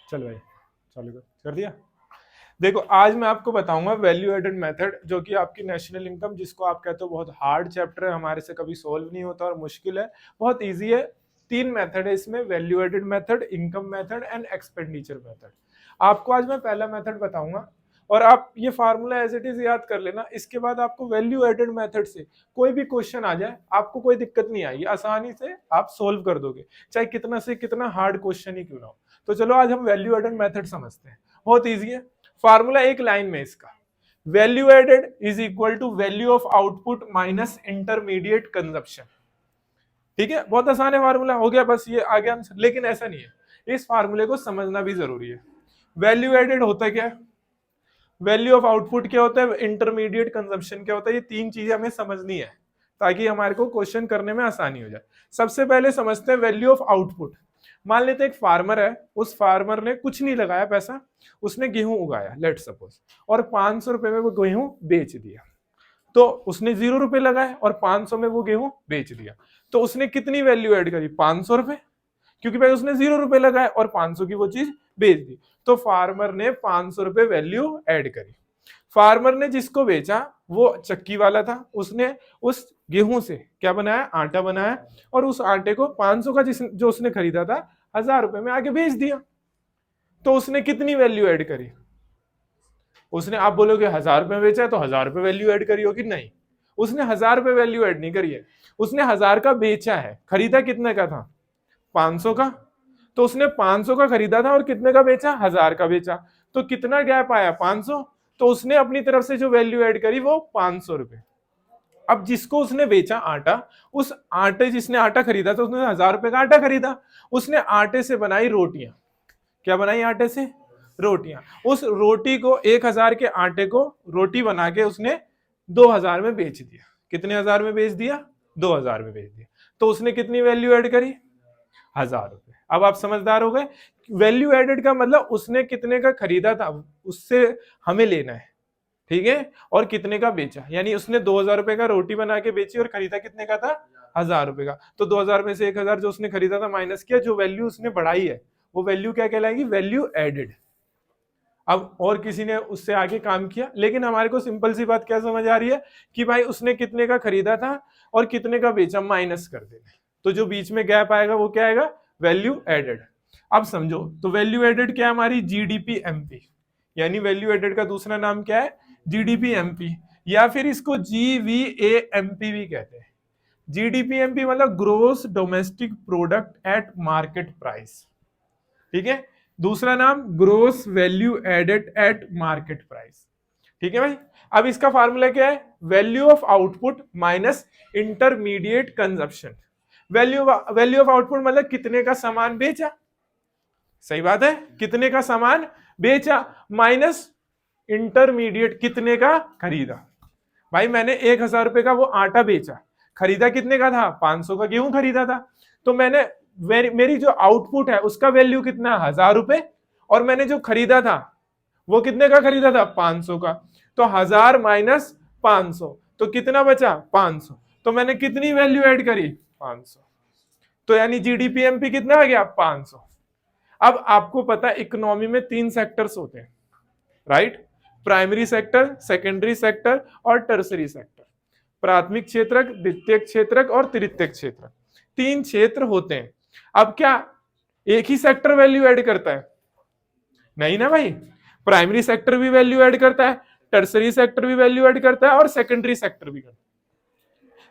चल भाई चालू कर दिया। देखो आज मैं आपको बताऊंगा वैल्यू एडेड मेथड, जो कि आपकी नेशनल इनकम, जिसको आप कहते हो बहुत हार्ड चैप्टर है, हमारे से कभी सोल्व नहीं होता और मुश्किल है। बहुत इजी है। तीन मेथड है इसमें, value added method, income method and expenditure method. आपको आज मैं पहला मेथड बताऊंगा और आप ये फार्मूला एज इट इज याद कर लेना। इसके बाद आपको वैल्यू एडेड मेथड से कोई भी क्वेश्चन आ जाए, आपको कोई दिक्कत नहीं आएगी, आसानी से आप सोल्व कर दोगे, चाहे कितना से कितना हार्ड क्वेश्चन ही क्यों ना हो। तो चलो आज हम वैल्यू एडेड मेथड समझते हैं। बहुत ईजी है। फार्मूला एक लाइन में इसका, value added is equal to value of output minus intermediate consumption. ठीक है, बहुत आसान है, फार्मूला हो गया, बस ये आ गया आंसर। लेकिन ऐसा नहीं है, इस फार्मूले को समझना भी जरूरी है। वैल्यू एडेड होता क्या है, वैल्यू ऑफ आउटपुट क्या होता है, इंटरमीडिएट कंजप्शन क्या होता है, ये तीन चीजें हमें समझनी है ताकि हमारे को क्वेश्चन करने में आसानी हो जाए। सबसे पहले समझते हैं वैल्यू ऑफ आउटपुट। मान लेते हैं एक फार्मर है, उस फार्मर ने कुछ नहीं लगाया पैसा, उसने गेहूं उगाया लेट सपोज, और 500 रुपए में वो गेहूं बेच दिया। तो उसने 0 रुपए लगाए और 500 में वो गेहूं बेच दिया। तो उसने कितनी वैल्यू ऐड करी, 500 रुपए, क्योंकि भाई उसने 0 रुपए लगाए और 500 की वो चीज बेच दी। तो फार्मर ने 500 रुपए वैल्यू ऐड करी। फार्मर ने जिसको बेचा वो चक्की वाला था, उसने उस गेहूं से क्या बनाया, आटा बनाया, और उस आटे को 500 का जो उसने खरीदा था 1000 रुपए में आके बेच दिया। तो उसने कितनी वैल्यू ऐड करी, उसने, आप बोलोगे 1000 रुपए में बेचा है तो 1000 रुपए वैल्यू ऐड करी होगी, नहीं, उसने 1000 रुपए वैल्यू ऐड नहीं करी है, उसने 1000 का बेचा है। खरीदा कितने का था, 500 का। तो उसने 500 का खरीदा था और कितने का बेचा, 1000 का बेचा। तो कितना गैप आया, 500। तो उसने अपनी तरफ से जो वैल्यू ऐड करी वो 500 रुपए। अब जिसको उसने बेचा आटा, उस आटे, जिसने आटा खरीदा था उसने 1000 रुपए का आटा खरीदा, उसने आटे से बनाई रोटियां। क्या बनाई, आटे से रोटियां। उस रोटी को 1000 के आटे को रोटी बना के उसने 2000 में बेच दिया। कितने हजार में बेच दिया, 2000 में बेच दिया। तो उसने कितनी वैल्यू ऐड करी, 1000 रुपए। अब आप समझदार हो गए। वैल्यू एडेड का मतलब उसने कितने का खरीदा था उससे हमें लेना है, ठीक है, और कितने का बेचा। यानी उसने 2000 रुपए का रोटी बना के बेची और खरीदा कितने का था, 1000 रुपए का। तो 2000 में से 1000 जो उसने खरीदा था माइनस किया, जो वैल्यू उसने बढ़ाई है वो वैल्यू क्या कहलाएगी, वैल्यू एडेड। अब और किसी ने उससे आगे काम किया, लेकिन हमारे को सिंपल सी बात क्या समझ आ रही है कि भाई उसने कितने का खरीदा था और कितने का बेचा, माइनस कर देना। तो जो बीच में गैप आएगा वो क्या आएगा, वैल्यू एडेड। अब समझो, तो वैल्यू एडेड क्या है हमारी, जीडीपी एमपी। यानी वैल्यू एडेड का दूसरा नाम क्या है, जीडीपी एमपी, या फिर इसको जीवीएएमपी भी कहते हैं। जीडीपी एमपी मतलब gross domestic product at market price, ठीक है। दूसरा नाम gross value added at market price, ठीक है भाई। अब इसका फार्मूला क्या है, value of output minus intermediate consumption. Value value of output मतलब कितने का सामान बेचा, सही बात है, कितने का सामान बेचा, माइनस इंटरमीडिएट कितने का खरीदा। भाई मैंने 1000 रुपए का वो आटा बेचा, खरीदा कितने का था, 500 का गेहूं खरीदा था। तो मैंने मेरी जो आउटपुट है उसका वैल्यू कितना, 1000 रुपए, और मैंने जो खरीदा था वो कितने का खरीदा था, 500 का। तो 1000 माइनस 500, तो कितना बचा, 500। तो मैंने कितनी वैल्यू ऐड करी, 500। तो यानी जीडीपीएमपी कितना आ गया, 500। अब आपको पता है इकोनॉमी में 3 सेक्टर्स होते हैं, right, primary sector, secondary sector और टर्सरी सेक्टर। प्राथमिक क्षेत्रक, द्वितीयक क्षेत्रक और तृतीयक क्षेत्रक, 3 क्षेत्र होते हैं। अब क्या एक ही सेक्टर वैल्यू ऐड करता है, नहीं ना भाई, प्राइमरी सेक्टर भी वैल्यू ऐड करता है, टर्सरी सेक्टर भी वैल्यू ऐड करता है और सेकेंडरी सेक्टर भी करता है।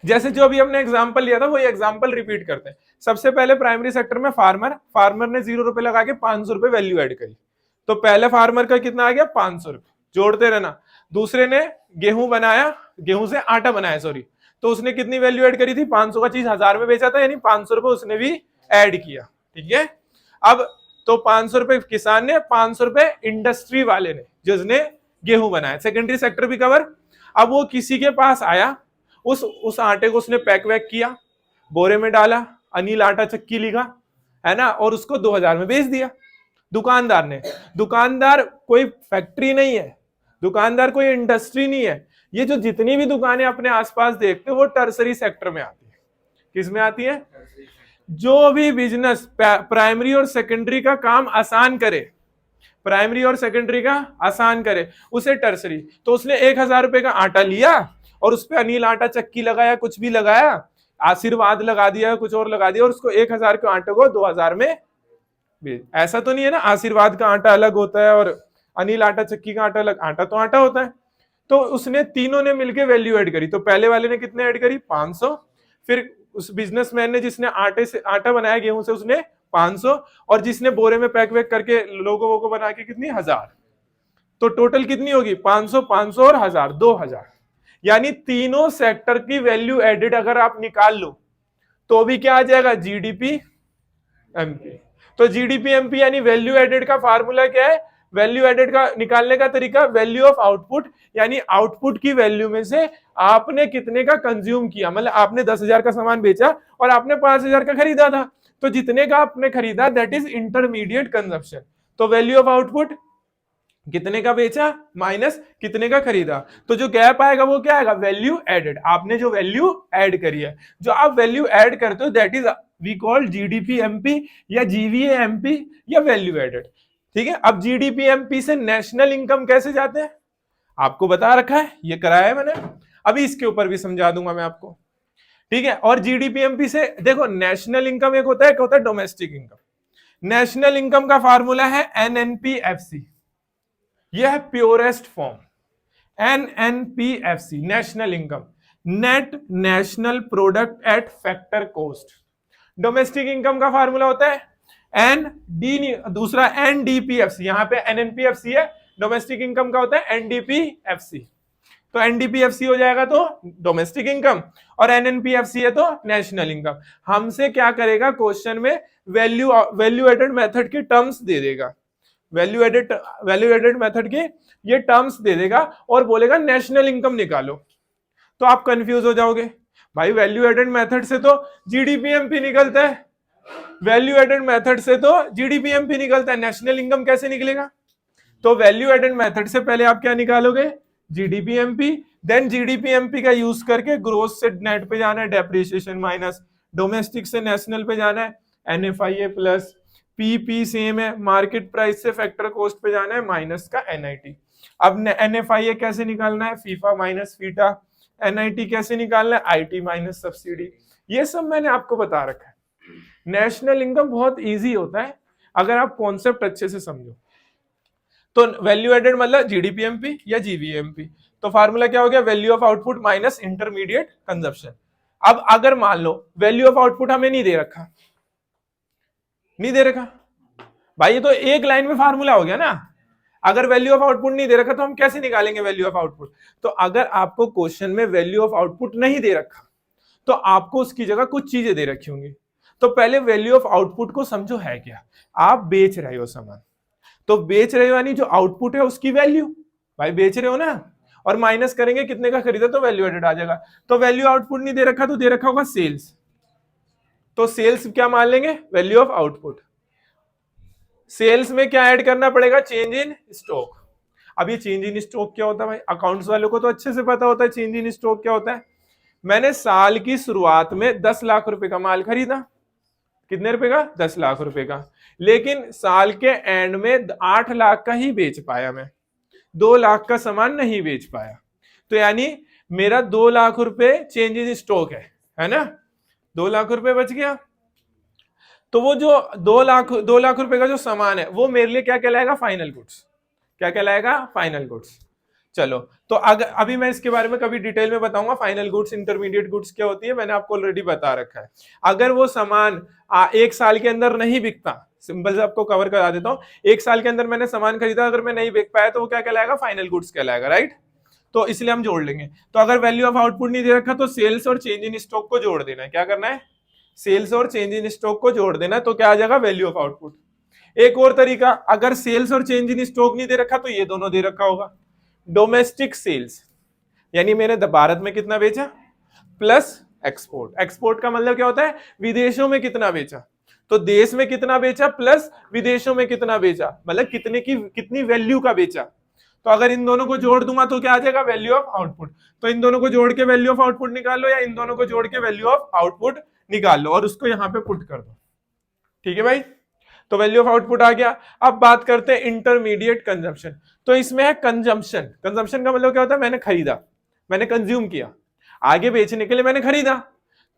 जैसे जो अभी हमने एग्जांपल लिया था वो एग्जांपल रिपीट करते हैं। सबसे पहले प्राइमरी सेक्टर में फार्मर ने 0 रुपए लगा के 500 रुपए वैल्यू ऐड करी। तो पहले फार्मर का कितना आ गया, 500 रुपए, जोड़ते रहना। दूसरे ने गेहूं बनाया, गेहूं से आटा बनाया सॉरी, तो उसने कितनी वैल्यू ऐड करी थी, 500 का चीज 1000 में बेचा था, यानी 500 रुपए उसने भी ऐड किया, ठीक है। अब तो 500 रुपए किसान ने, 500 रुपए इंडस्ट्री वाले ने जिसने गेहूं बनाया, सेकेंडरी सेक्टर भी कवर। अब वो किसी के पास आया, उस आटे को उसने पैक वैक किया, बोरे में डाला, अनिल आटा चक्की लिखा, है ना, और उसको 2000 में बेच दिया दुकानदार ने। दुकानदार कोई फैक्ट्री नहीं है, दुकानदार कोई इंडस्ट्री नहीं है। ये जो जितनी भी दुकानें अपने आसपास देखते हो वो टर्सरी सेक्टर में आती है। किस में आती है, जो भी बिजनेस प्राइमरी और सेकेंडरी का काम आसान करे प्राइमरी और सेकेंडरी का आसान करे, उसे टर्सरी। तो उसने 1000 रुपए का आटा लिया और उस पर अनिल आटा चक्की लगाया, कुछ भी लगाया, आशीर्वाद लगा दिया, कुछ और लगा दिया, और उसको 1000 के आटे को 2000 में बेच। ऐसा तो नहीं है ना आशीर्वाद का आटा अलग होता है और अनिल आटा चक्की का आटा अलग, आटा तो आटा होता है। तो उसने तीनों ने मिलके वैल्यू ऐड करी। तो पहले वाले ने कितने ऐड करी? 500। फिर उस बिजनेसमैन ने जिसने आटा बनाया गेहूं से उसने 500, और जिसने बोरे में पैक वैक करके लोगों को बना के कितनी? 1000। तो टोटल कितनी होगी? 500, 500 और 1000, 2000। यानी तीनों सेक्टर की वैल्यू एडेड अगर आप निकाल लो तो भी क्या आ जाएगा? GDP MP. तो जीडीपी एमपी यानी वैल्यू एडेड का फार्मूला क्या है? वैल्यू एडेड का निकालने का तरीका वैल्यू ऑफ आउटपुट, यानी आउटपुट की वैल्यू में से आपने कितने का कंज्यूम किया। मतलब आपने 10,000 का सामान बेचा और आपने 5,000 का खरीदा था, तो जितने का आपने खरीदा दैट इज इंटरमीडिएट कंजप्शन। तो वैल्यू ऑफ आउटपुट कितने का बेचा माइनस कितने का खरीदा, तो जो गैप आएगा वो क्या आएगा? Value added. आपने जो वैल्यू ऐड करी है, जो आप वैल्यू ऐड करते हो that is we called GDP MP या जीवीए एमपी या वैल्यू एडेड। ठीक है। अब जीडीपी एमपी से नेशनल इनकम कैसे जाते हैं आपको बता रखा है, ये कराया है मैंने, अभी इसके ऊपर भी समझा दूंगा मैं आपको। ठीक है। और जीडीपी एमपी से देखो, नेशनल इनकम एक होता है डोमेस्टिक इनकम। नेशनल इनकम का फार्मूला है एनएनपीएफसी, यह है purest form. NNPFC national income, net national product at factor cost. Domestic income का फार्मूला होता है एन डी, दूसरा एनडीपीएफसी, यहां पे एनएनपीएफसी है, डोमेस्टिक इनकम का होता है एनडीपीएफसी। तो एनडीपीएफसी हो जाएगा तो डोमेस्टिक इनकम, और एनएनपीएफसी है तो नेशनल इनकम। हमसे क्या करेगा क्वेश्चन में? वैल्यू एडेड मेथड की टर्म्स दे देगा, वैल्यू एडेड मेथड के ये टर्म्स दे देगा और बोलेगा नेशनल इनकम निकालो। तो आप कंफ्यूज हो जाओगे, भाई वैल्यू एडेड मेथड से तो जीडीपीएमपी निकलता है, वैल्यू एडेड मेथड से तो जीडीपीएमपी निकलता है, नेशनल इनकम कैसे निकलेगा? तो वैल्यू एडेड मेथड से पहले आप क्या निकालोगे? जीडीपीएमपी। देन जीडीपीएमपी का यूज करके ग्रोथ से नेट पे जाना है, डेप्रिसिएशन माइनस, डोमेस्टिक से नेशनल पे जाना है, एनएफआईए प्लस, पीपी सेम है, मार्केट प्राइस से फैक्टर कॉस्ट पे जाना है माइनस का एनआईटी। अब एनएफआईए कैसे निकालना है? FIFA minus FITA. एनआईटी कैसे निकालना है? IT minus subsidy. ये सब मैंने आपको बता रखा है। नेशनल इनकम बहुत इजी होता है अगर आप कॉन्सेप्ट अच्छे से समझो। तो वैल्यू एडेड मतलब जीडीपीएमपी या जीवीएमपी। तो फार्मूला क्या हो गया? Value of output minus intermediate consumption. अब अगर मान लो वैल्यू ऑफ आउटपुट हमें नहीं दे रखा, नहीं दे रखा भाई, ये तो एक लाइन में फार्मूला हो गया ना। अगर वैल्यू ऑफ आउटपुट नहीं दे रखा तो हम कैसे निकालेंगे वैल्यू ऑफ आउटपुट? तो अगर आपको क्वेश्चन में वैल्यू ऑफ आउटपुट नहीं दे रखा तो आपको उसकी जगह कुछ चीजें दे रखी होंगी। तो पहले वैल्यू ऑफ आउटपुट को समझो है क्या। आप बेच रहे हो सामान, तो बेच रहे हो यानी जो आउटपुट है उसकी वैल्यू, भाई बेच रहे हो ना, और माइनस करेंगे कितने का खरीदा तो वैल्यू एडेड आ जाएगा। तो वैल्यू आउटपुट नहीं दे रखा तो दे रखा होगा सेल्स, तो सेल्स क्या मान लेंगे? Value of output. सेल्स में क्या ऐड करना पड़ेगा? Change in stock. अब ये चेंज इन स्टॉक क्या होता है भाई? अकाउंट्स वालों को तो अच्छे से पता होता है चेंज इन स्टॉक क्या होता है। मैंने साल की शुरुआत में 10 लाख रुपए का माल खरीदा, कितने रुपए का? 10 लाख रुपए का, लेकिन साल के एंड में 8 लाख का ही बेच पाया मैं, 2 लाख का सामान नहीं बेच पाया। तो यानी मेरा 2 लाख रुपए चेंज इन स्टॉक है ना, 2 लाख रुपए बच गया। तो वो जो 2 लाख रुपए का जो सामान है वो मेरे लिए क्या कहलाएगा? Final goods. क्या कहलाएगा? Final goods. चलो, तो अगर अभी मैं इसके बारे में कभी डिटेल में बताऊंगा फाइनल गुड्स इंटरमीडिएट गुड्स क्या होती है, मैंने आपको ऑलरेडी बता रखा है। अगर वो सामान 1 साल के अंदर नहीं बिकता, सिंपल से आपको कवर करा देता हूं, 1 साल के अंदर मैंने सामान खरीदा, अगर मैं नहीं बिक पाया तो वो क्या कहलाएगा? फाइनल गुड्स कहलाएगा, राइट। तो इसलिए हम जोड़ लेंगे। तो अगर वैल्यू ऑफ आउटपुट नहीं दे रखा तो सेल्स और चेंज इन स्टॉक को जोड़ देना है। क्या करना है? सेल्स और चेंज इन स्टॉक को जोड़ देना, तो क्या आ जाएगा? Value of output. एक और तरीका, अगर सेल्स और चेंज इन स्टॉक नहीं दे रखा तो ये दोनों दे रखा होगा। डोमेस्टिक सेल्स यानी मैंने भारत में कितना बेचा प्लस एक्सपोर्ट। एक्सपोर्ट का मतलब क्या होता है? विदेशों में कितना बेचा। तो देश में कितना बेचा प्लस विदेशों में कितना बेचा, मतलब कितनी वैल्यू का बेचा। तो अगर इन दोनों को जोड़ दूंगा तो क्या आ जाएगा? Value of output. तो इन दोनों को जोड़ के वैल्यू ऑफ आउटपुट निकाल लो, या इन दोनों को जोड़ के वैल्यू ऑफ आउटपुट निकाल लो और उसको यहां पे पुट कर दो। ठीक है भाई। तो वैल्यू ऑफ आउटपुट आ गया। अब बात करते हैं इंटरमीडिएट कंजम्पशन। तो इसमें है कंजम्पशन। कंजम्पशन का मतलब क्या होता है, मैंने खरीदा, मैंने कंज्यूम किया, आगे बेचने के लिए मैंने खरीदा।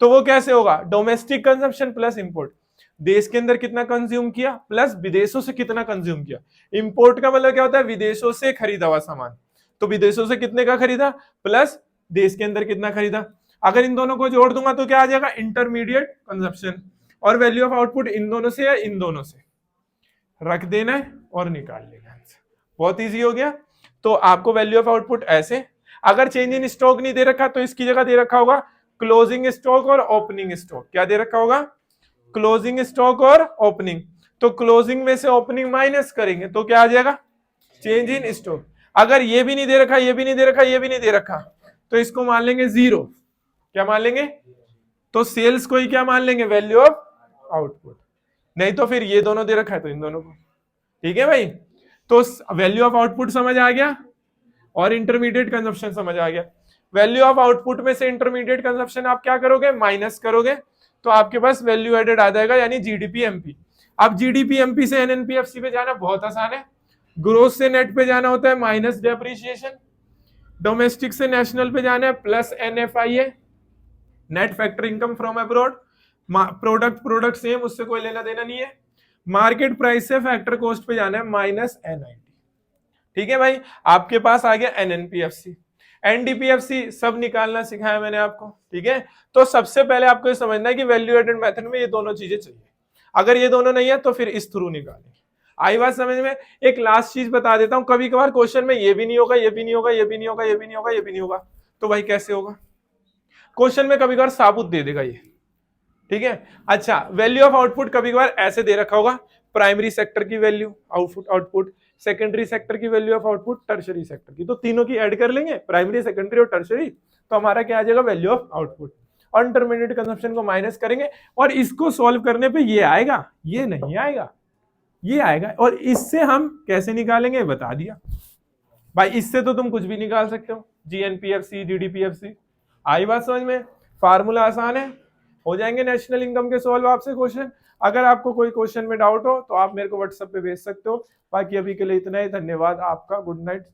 तो वो कैसे होगा, डोमेस्टिक कंजम्पशन प्लस इंपोर्ट। देश के अंदर कितना कंज्यूम किया प्लस विदेशों से कितना कंज्यूम किया। इंपोर्ट का मतलब क्या होता है, विदेशों से खरीदा हुआ सामान। तो विदेशों से कितने का खरीदा प्लस देश के अंदर कितना खरीदा। अगर इन दोनों को जोड़ दूंगा तो क्या आ जाएगा, इंटरमीडिएट कंजम्पशन। और वैल्यू ऑफ आउटपुट इन दोनों से या इन दोनों से रख देना है और निकाल लेना है। बहुत इजी हो गया। तो आपको वैल्यू ऑफ आउटपुट ऐसे, अगर चेंज इन स्टॉक नहीं दे रखा तो इसकी जगह दे रखा होगा क्लोजिंग स्टॉक और ओपनिंग स्टॉक। क्या दे रखा होगा, क्लोजिंग स्टॉक और ओपनिंग। तो क्लोजिंग में से ओपनिंग माइनस करेंगे तो क्या आ जाएगा, चेंज इन स्टॉक। अगर ये भी नहीं दे रखा, ये भी नहीं दे रखा, ये भी नहीं दे रखा, तो इसको मान लेंगे जीरो। क्या मान लेंगे, तो सेल्स को ही क्या मान लेंगे, वैल्यू ऑफ आउटपुट। नहीं तो फिर ये दोनों दे रखा है तो इन दोनों को। ठीक है भाई, तो वैल्यू ऑफ आउटपुट समझ आ गया और इंटरमीडिएट कंजप्शन समझ आ गया। वैल्यू ऑफ आउटपुट में से इंटरमीडिएट कंजप्शन आप क्या करोगे, माइनस करोगे, तो आपके पास वैल्यू एडेड आ जाएगा, यानी जीडीपी एमपी। अब जीडीपी एमपी से एनएनपीएफसी पे जाना बहुत आसान है। ग्रोथ से नेट पे जाना होता है माइनस डेप्रिसिएशन, डोमेस्टिक से नेशनल पे जाना है plus NFIA, net factor income from abroad. Product same, उससे कोई लेना देना नहीं है। मार्केट प्राइस से फैक्टर कॉस्ट पे जाना है माइनस एनआईटी। ठीक है भाई, आपके पास आ गया एनएनपीएफसी, एनडीपीएफसी सब निकालना सिखाया मैंने आपको। ठीक है, तो सबसे पहले आपको ये समझना है कि वैल्यू एडेड मेथड में ये दोनों चीजें चाहिए। अगर ये दोनों नहीं है तो फिर इस थ्रू निकालेंगे। आई बात समझ में। एक लास्ट चीज बता देता हूं, कभी कभार क्वेश्चन में ये भी नहीं होगा, ये भी नहीं होगा, ये भी नहीं होगा, ये भी नहीं होगा, ये भी नहीं होगा, तो भाई कैसे होगा, क्वेश्चन में कभी कभार साबुत दे देगा ये। ठीक है, अच्छा वैल्यू ऑफ आउटपुट कभी कभार ऐसे दे रखा होगा, प्राइमरी सेक्टर की वैल्यू आउटपुट, सेकेंडरी सेक्टर की value of output, tertiary sector की, तो तीनों की ऐड कर लेंगे, प्राइमरी सेकेंडरी और टर्शरी, तो हमारा क्या आ जाएगा, वैल्यू ऑफ आउटपुट। और इंटरमीडिएट कंजप्शन को माइनस करेंगे और इसको सॉल्व करने पे ये आएगा, ये नहीं आएगा, ये आएगा। और इससे हम कैसे निकालेंगे बता दिया भाई, इससे तो तुम कुछ भी निकाल सकते हो, जीएनपीएफसी, जीडीपीएफसी। आई बात समझ में, फार्मूला आसान है, हो जाएंगे नेशनल इनकम के सॉल्व आपसे क्वेश्चन। अगर आपको कोई क्वेश्चन में डाउट हो तो आप मेरे को व्हाट्सएप पे भेज सकते हो। बाकी अभी के लिए इतना ही, धन्यवाद आपका, गुड नाइट।